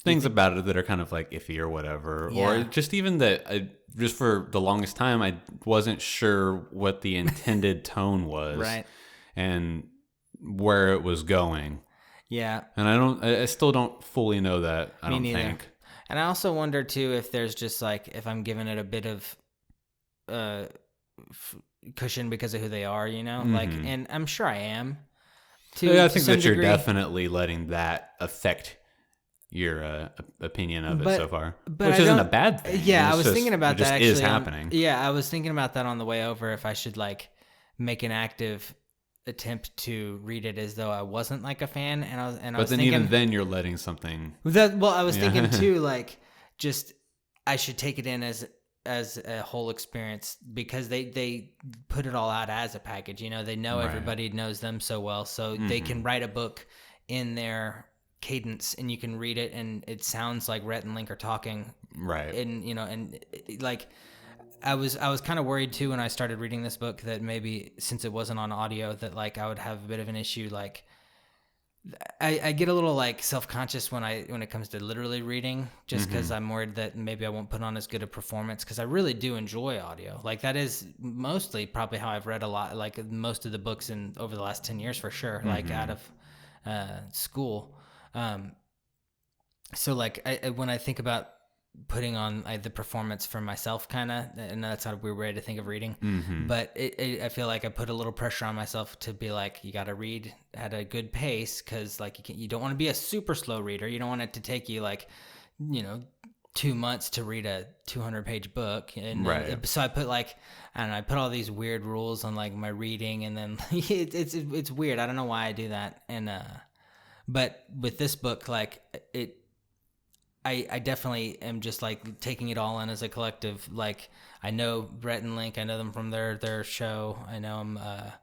things about it that are kind of like iffy or whatever, or just even that. Just for the longest time, I wasn't sure what the intended tone was, right, and where it was going. Yeah, and I still don't fully know that. I don't think. And I also wonder too if there's just like if I'm giving it a bit of cushion because of who they are, like, and I'm sure I am. I think that you're definitely letting that affect your opinion of it so far, which isn't a bad thing. Yeah, I was thinking about that. Actually, is happening. I was thinking about that on the way over. If I should like make an active attempt to read it as though I wasn't like a fan, and I was thinking, even then you're letting something. I was thinking too, like just I should take it in as as a whole experience because they put it all out as a package. You know, they know Right. everybody knows them so well, so they can write a book in their cadence, and you can read it, and it sounds like Rhett and Link are talking. Right. And you know, and like I was kind of worried too when I started reading this book that maybe since it wasn't on audio that like I would have a bit of an issue. Like I get a little like self-conscious when it comes to literally reading, just because I'm worried that maybe I won't put on as good a performance, because I really do enjoy audio. Like that is mostly probably how I've read a lot, like most of the books in over the last 10 years for sure, like out of school. So like when I think about putting on the performance for myself, kind of, and that's how we're ready to think of reading, but I feel like I put a little pressure on myself to be like, you got to read at a good pace, because like you don't want to be a super slow reader. You don't want it to take you like 2 months to read a 200-page book, and Right. so I put like, I don't know, I put all these weird rules on like my reading, and then it's weird. I don't know why I do that, and but with this book, like I definitely am just like taking it all in as a collective. Like I know Rhett and Link, I know them from their show. I know them.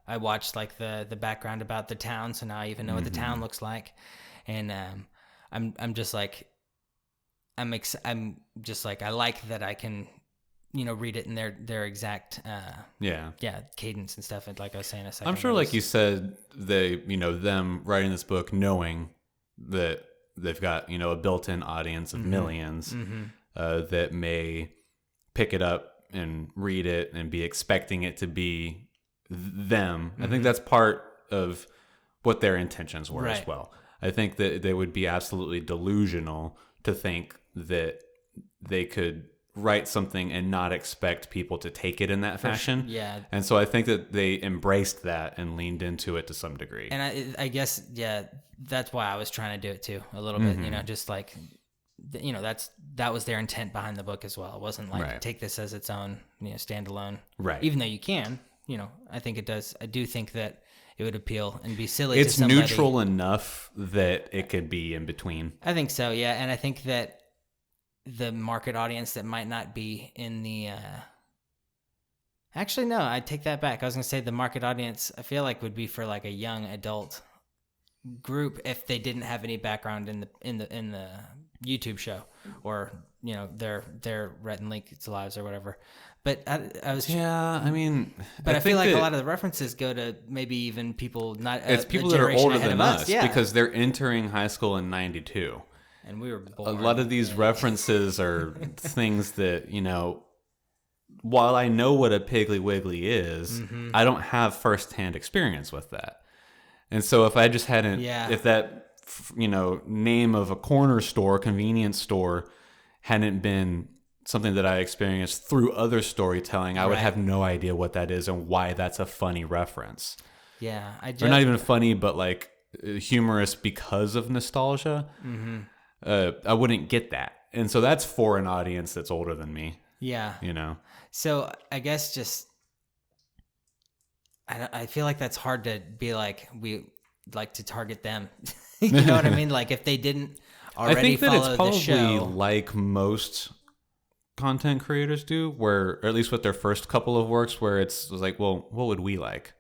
I watched like the background about the town, so now I even know what the town looks like. And I'm just like I'm just like I like that I can read it in their exact cadence and stuff. And like I was saying a second, I'm sure, like you said, them writing this book knowing that they've got, a built-in audience of millions that may pick it up and read it and be expecting it to be them. I think that's part of what their intentions were as well. I think that they would be absolutely delusional to think that they could write something and not expect people to take it in that fashion. Yeah. And so I think that they embraced that and leaned into it to some degree. And I guess, that's why I was trying to do it too, a little bit, just like, that was their intent behind the book as well. It wasn't like take this as its own, standalone. Right. Even though you can, I think it does. I do think that it would appeal and be silly. It's to somebody. neutral enough that it could be in between. I think so. Yeah. And I think that the market audience that might not be in the, actually, no, I take that back. I was going to say the market audience, I feel like would be for like a young adult group if they didn't have any background in the YouTube show or their Rhett and Link's lives or whatever. But I was but I feel like a lot of the references go to maybe even people not it's people that are older than us because they're entering high school in 92. And we were born. A lot of these references are things that, while I know what a Piggly Wiggly is, I don't have firsthand experience with that. And so if I just hadn't, if that, name of a corner store, convenience store, hadn't been something that I experienced through other storytelling, I would have no idea what that is and why that's a funny reference. Yeah. Or not even funny, but like humorous because of nostalgia. I wouldn't get that. And so that's for an audience that's older than me. Yeah. So I guess just, I feel like that's hard to be like, we like to target them. You know what I mean? Like if they didn't already follow the show. I think that it's probably like most content creators do, where, or at least with their first couple of works, where it's like, well, what would we like?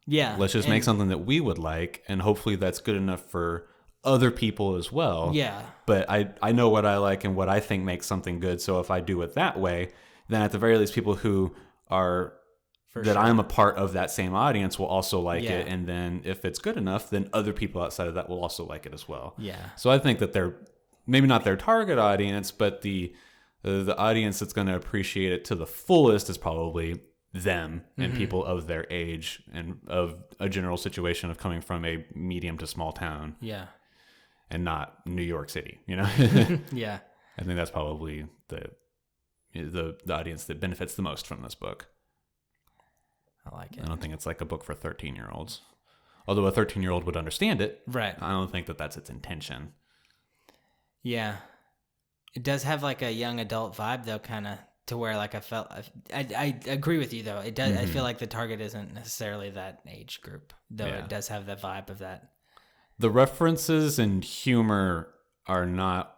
Yeah. Let's just make something that we would like. And hopefully that's good enough for other people as well. Yeah. But I know what I like and what I think makes something good. So if I do it that way, then at the very least, people who are I'm a part of that same audience will also like it. And then if it's good enough, then other people outside of that will also like it as well. Yeah. So I think that they're maybe not their target audience, but the audience that's going to appreciate it to the fullest is probably them and people of their age and of a general situation of coming from a medium to small town. Yeah. And not New York City, Yeah. I think that's probably the audience that benefits the most from this book. I like it. I don't think it's like a book for 13-year-olds. Although a 13-year-old would understand it. Right. I don't think that that's its intention. Yeah. It does have like a young adult vibe though, kind of, to where like I agree with you though. It does. I feel like the target isn't necessarily that age group, though it does have the vibe of that. The references and humor are not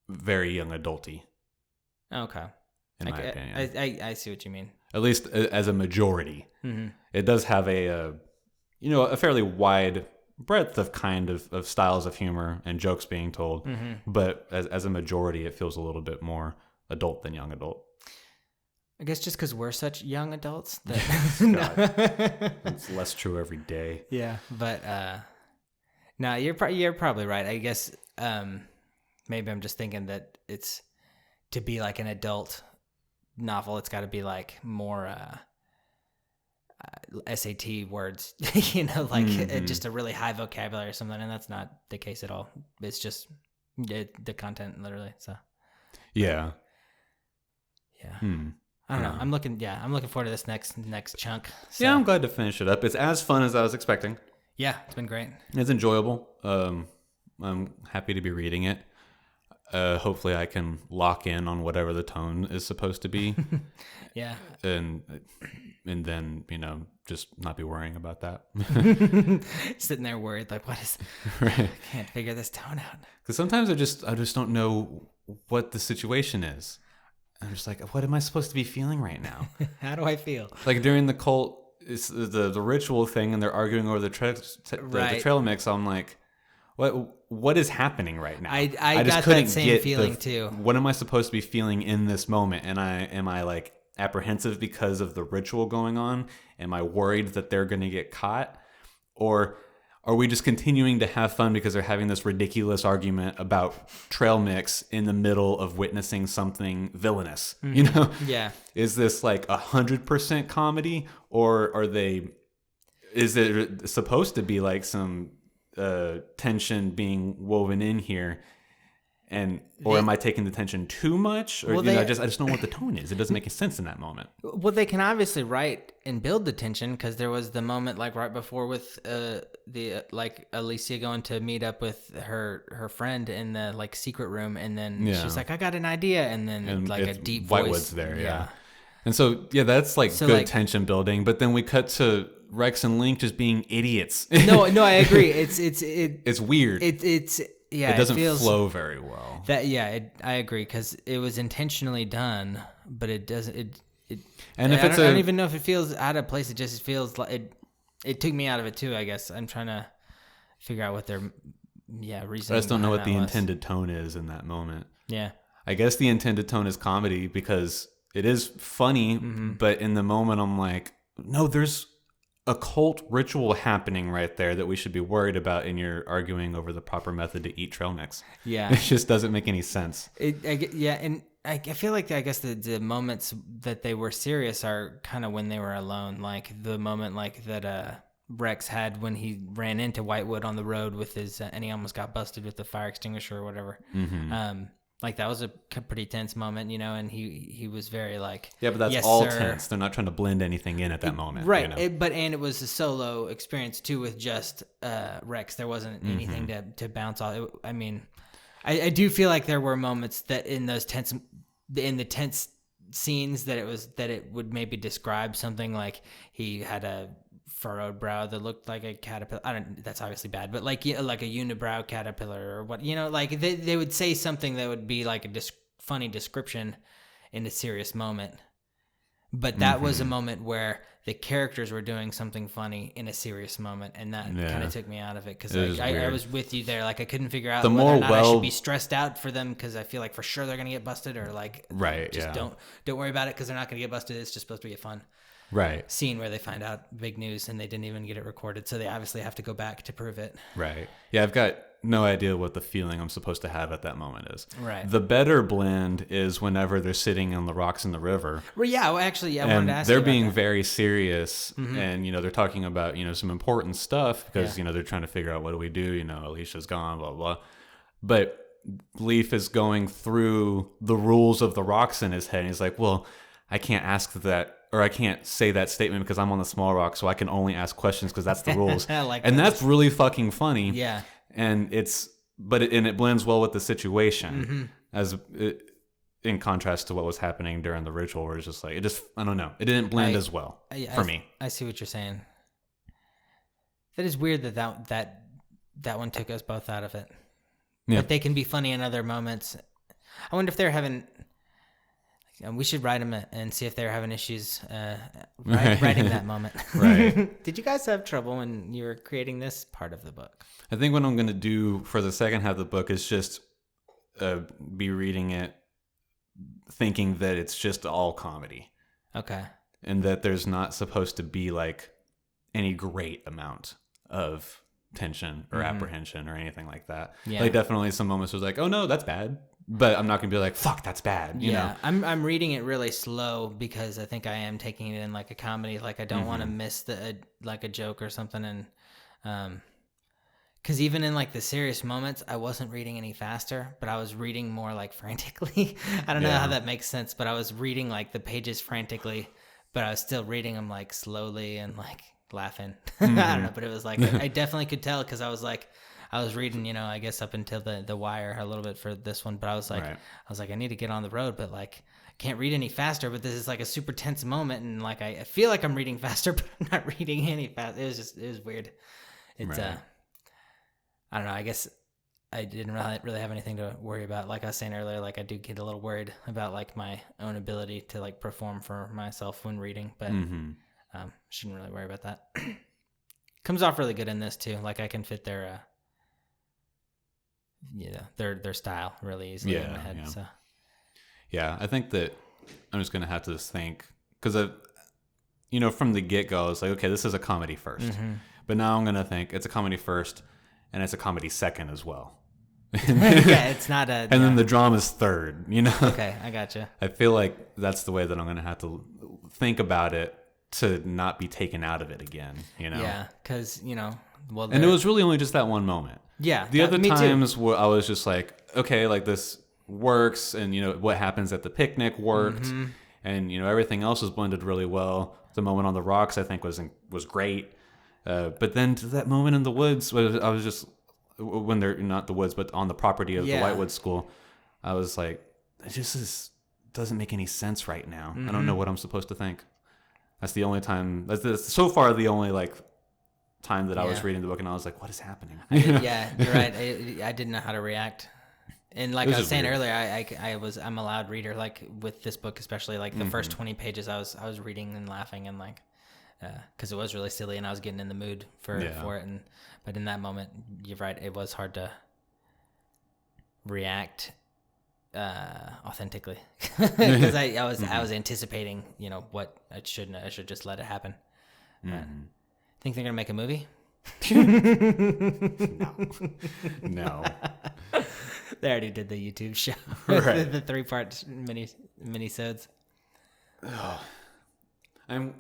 very young adulty. Okay. in my opinion. I see what you mean. At least as a majority. Mm-hmm. It does have a fairly wide breadth of kind of styles of humor and jokes being told. Mm-hmm. But as a majority, it feels a little bit more adult than young adult. I guess just because we're such young adults. It's less true every day. Yeah, but no, you're probably right. I guess maybe I'm just thinking that it's to be like an adult novel. It's got to be like more SAT words, just a really high vocabulary or something. And that's not the case at all. It's just the content, literally. So yeah. I don't know. I'm looking forward to this next chunk. So. Yeah, I'm glad to finish it up. It's as fun as I was expecting. Yeah, it's been great. It's enjoyable. I'm happy to be reading it. Hopefully I can lock in on whatever the tone is supposed to be. Yeah. And then, just not be worrying about that. Sitting there worried, like, what is... Right. I can't figure this tone out. Because sometimes I just don't know what the situation is. I'm just like, what am I supposed to be feeling right now? How do I feel? Like during the cult, it's the ritual thing, and they're arguing over the trail mix. I'm like, what is happening right now? I just got that same feeling too. What am I supposed to be feeling in this moment? And am I like apprehensive because of the ritual going on? Am I worried that they're going to get caught? Or are we just continuing to have fun because they're having this ridiculous argument about trail mix in the middle of witnessing something villainous? Mm-hmm. Yeah. Is this like 100% comedy, or is it supposed to be like some tension being woven in here? Or am I taking the tension too much? Or I just don't know what the tone is. It doesn't make any sense in that moment. Well, they can obviously write and build the tension, because there was the moment like right before with Alicia going to meet up with her friend in the like secret room, and then she's like, I got an idea, and then like a deep voice. Whitewood's there, yeah. And so that's like good tension building. But then we cut to Rex and Link just being idiots. No, I agree. It's weird. It doesn't flow very well. I agree, because it was intentionally done, but it doesn't. I don't even know if it feels out of place. It just feels like it took me out of it too. I guess I'm trying to figure out what their reason. I just don't know what the intended tone is in that moment. Yeah, I guess the intended tone is comedy because it is funny, but in the moment I'm like, no, there's a cult ritual happening right there that we should be worried about, and you're arguing over the proper method to eat trail mix. Yeah. It just doesn't make any sense. And I feel like I guess the moments that they were serious are kind of when they were alone, like the moment like that Rex had when he ran into Whitewood on the road with his and he almost got busted with the fire extinguisher or whatever. Mm-hmm. Like that was a pretty tense moment, and he was very like, yeah, but that's yes, all sir. Tense. They're not trying to blend anything in at that moment, right? And it was a solo experience too with just Rex. There wasn't anything to bounce off. I do feel like there were moments that in the tense scenes that it would maybe describe something like he had a furrowed brow that looked like a caterpillar. That's obviously bad, but like a unibrow caterpillar or what, like they would say something that would be like a funny description in a serious moment. But that was a moment where the characters were doing something funny in a serious moment, and that kind of took me out of it, because I was with you there. Like I couldn't figure out whether or not I should be stressed out for them, because I feel like for sure they're gonna get busted, or like don't worry about it because they're not gonna get busted. It's just supposed to be a fun scene where they find out big news and they didn't even get it recorded, so they obviously have to go back to prove it. Right. Yeah, I've got no idea what the feeling I'm supposed to have at that moment is. Right. The better blend is whenever they're sitting on the rocks in the river. Well, actually, I wanted to ask they're you about being that. very serious, and they're talking about some important stuff, because they're trying to figure out, what do we do? Alicia's gone, blah blah. But Leaf is going through the rules of the rocks in his head, and he's like, well, I can't ask that, or I can't say that statement because I'm on the small rock, so I can only ask questions because that's the rules. That's really fucking funny. Yeah. And it blends well with the situation, in contrast to what was happening during the ritual, where it's just like, I don't know, it didn't blend as well for me. I see what you're saying. That is weird that one took us both out of it. Yeah. But they can be funny in other moments. I wonder if they're having, we should write them and see if they're having issues writing that moment. Right. Did you guys have trouble when you were creating this part of the book? I think what I'm going to do for the second half of the book is just be reading it thinking that it's just all comedy. Okay. And that there's not supposed to be like any great amount of tension or apprehension or anything like that. Yeah. Like definitely some moments was like, oh no, that's bad. But I'm not going to be like, fuck, that's bad. You know? I'm reading it really slow because I think I am taking it in like a comedy. Like I don't want to miss like a joke or something. And because even in like the serious moments, I wasn't reading any faster, but I was reading more like frantically. I don't know how that makes sense, but I was reading like the pages frantically, but I was still reading them like slowly and like laughing. I don't know, but it was like I definitely could tell because I was reading, you know, I guess up until the wire a little bit for this one, but I was like, I need to get on the road, but like I can't read any faster. But this is like a super tense moment, and like I feel like I'm reading faster, but I'm not reading any fast. It was weird. It's I don't know. I guess I didn't really have anything to worry about. Like I was saying earlier, like I do get a little worried about like my own ability to like perform for myself when reading, but shouldn't really worry about that. Comes off really good in this too. Like I can fit their style really easily in my head. So I think that I'm just gonna have to just think because from the get go, it's like, okay, this is a comedy first, but now I'm gonna think it's a comedy first, and it's a comedy second as well. It's not a. And then the drama's third. Okay, I gotcha. I feel like that's the way that I'm gonna have to think about it to not be taken out of it again. Yeah, because and it was really only just that one moment. Yeah. The other times where I was just like, okay, like this works, and what happens at the picnic worked, and everything else was blended really well. The moment on the rocks, I think, was great. But then to that moment in the woods, I was just when they're not the woods, but on the property of the Whitewood School, I was like, it just doesn't make any sense right now. I don't know what I'm supposed to think. That's the only time. That's so far the only like time that I was reading the book, and I was like, what is happening? Yeah, you're right. I didn't know how to react. And like I was saying earlier, I'm a loud reader. Like with this book, especially like the first 20 pages, I was reading and laughing and like, because it was really silly and I was getting in the mood for it. But in that moment, you're right. It was hard to react authentically because I was anticipating, what I should just let it happen. Think they're gonna make a movie? No. They already did the YouTube show, right? the 3-part mini-sodes. Oh. I'm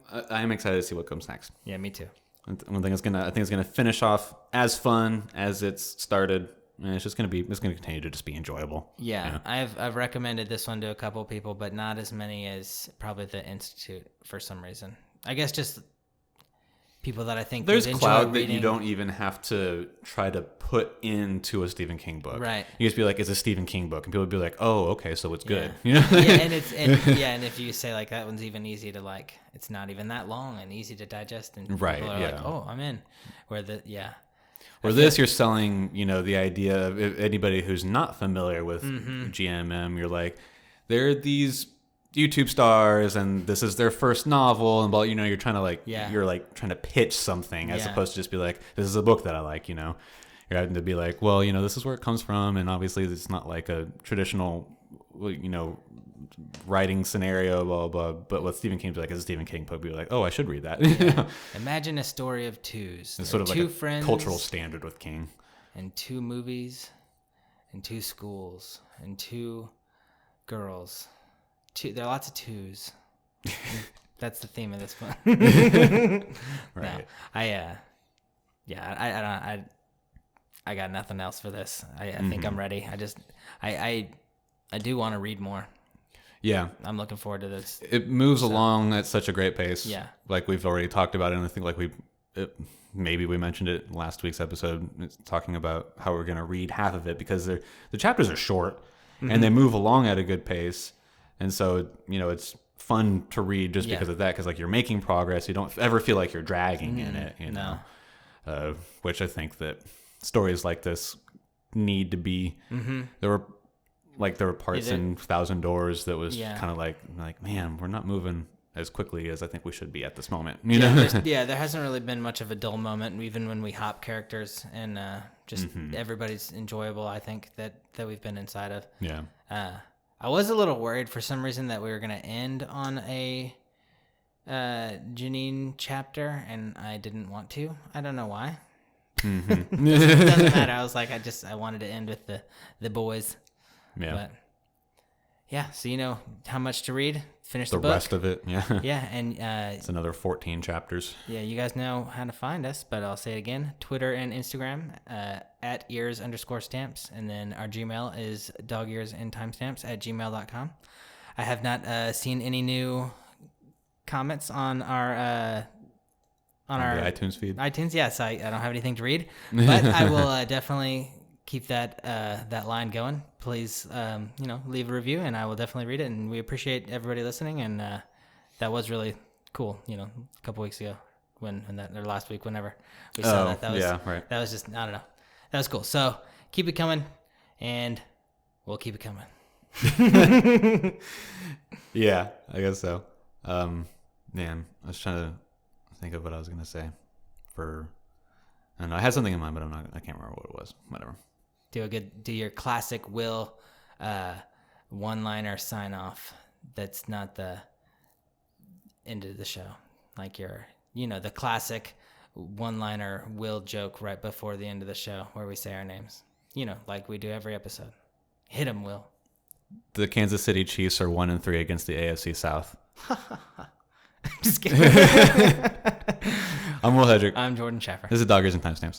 excited to see what comes next. Yeah, me too. I think it's gonna finish off as fun as it's started, and it's gonna continue to just be enjoyable. Yeah, I've recommended this one to a couple of people, but not as many as probably the Institute for some reason. I guess just people that I think there's would cloud enjoy that reading. you don't even have to try to put into a Stephen King book. Right. You just be like, it's a Stephen King book, and people would be like, oh, okay, so it's good. Yeah, and if you say like that one's even easy to like, it's not even that long and easy to digest, and people are like, oh, I'm in. Where this you're selling, the idea of anybody who's not familiar with GMM, you're like, they're these YouTube stars, and this is their first novel, and you're trying to like, you're like trying to pitch something as opposed to just be like, this is a book that I like, You're having to be like, well, this is where it comes from, and obviously it's not like a traditional, writing scenario, blah, blah, blah. But what Stephen King's like is a Stephen King book. Be like, oh, I should read that. Imagine a story of twos. It's sort of like a friends, cultural standard with King. And 2 movies, and 2 schools, and 2 girls. There are lots of 2s. That's the theme of this one. Right. No, I got nothing else for this. I think I'm ready. I do want to read more. Yeah. I'm looking forward to this. It moves along at such a great pace. Yeah. Like we've already talked about it, and I think like maybe we mentioned it in last week's episode, talking about how we're going to read half of it because the chapters are short and they move along at a good pace. And so, it's fun to read just because of that, because like you're making progress. You don't ever feel like you're dragging in it, know. Which I think that stories like this need to be. There were like there were parts in Thousand Doors that was Yeah. kind of like, man, we're not moving as quickly as I think we should be at this moment. There hasn't really been much of a dull moment, even when we hop characters, and just everybody's enjoyable. I think that we've been inside of. Yeah. I was a little worried for some reason that we were gonna end on a Janine chapter, and I didn't want to. I don't know why. It doesn't matter. I was like, I wanted to end with the boys. Yeah. But yeah, so you know how much to read. Finish the The book. rest of it, yeah. Yeah, and It's another 14 chapters. yeah, you guys know how to find us, but I'll say it again. Twitter and Instagram, at ears_stamps. And then our Gmail is dogearsandtimestamps@gmail.com. I have not seen any new comments on our The iTunes feed. iTunes. Yes, I don't have anything to read, but I will definitely keep that line going. Please, leave a review, and I will definitely read it. And we appreciate everybody listening. And that was really cool. You know, a couple weeks ago or last week, whenever we saw that. That was, yeah, right. That was just, I don't know. That was cool. So keep it coming, and we'll keep it coming. Yeah, I guess so. Man, I was trying to think of what I was gonna say. I don't know. I had something in mind, but I can't remember what it was. Whatever. Do your classic Will one-liner sign off. That's not the end of the show. Like the classic one-liner Will joke right before the end of the show where we say our names. Like we do every episode. Hit him, Will. The Kansas City Chiefs are 1-3 against the AFC South. Just kidding. I'm Will Hedrick. I'm Jordan Schaffer. This is Doggers and Timestamps.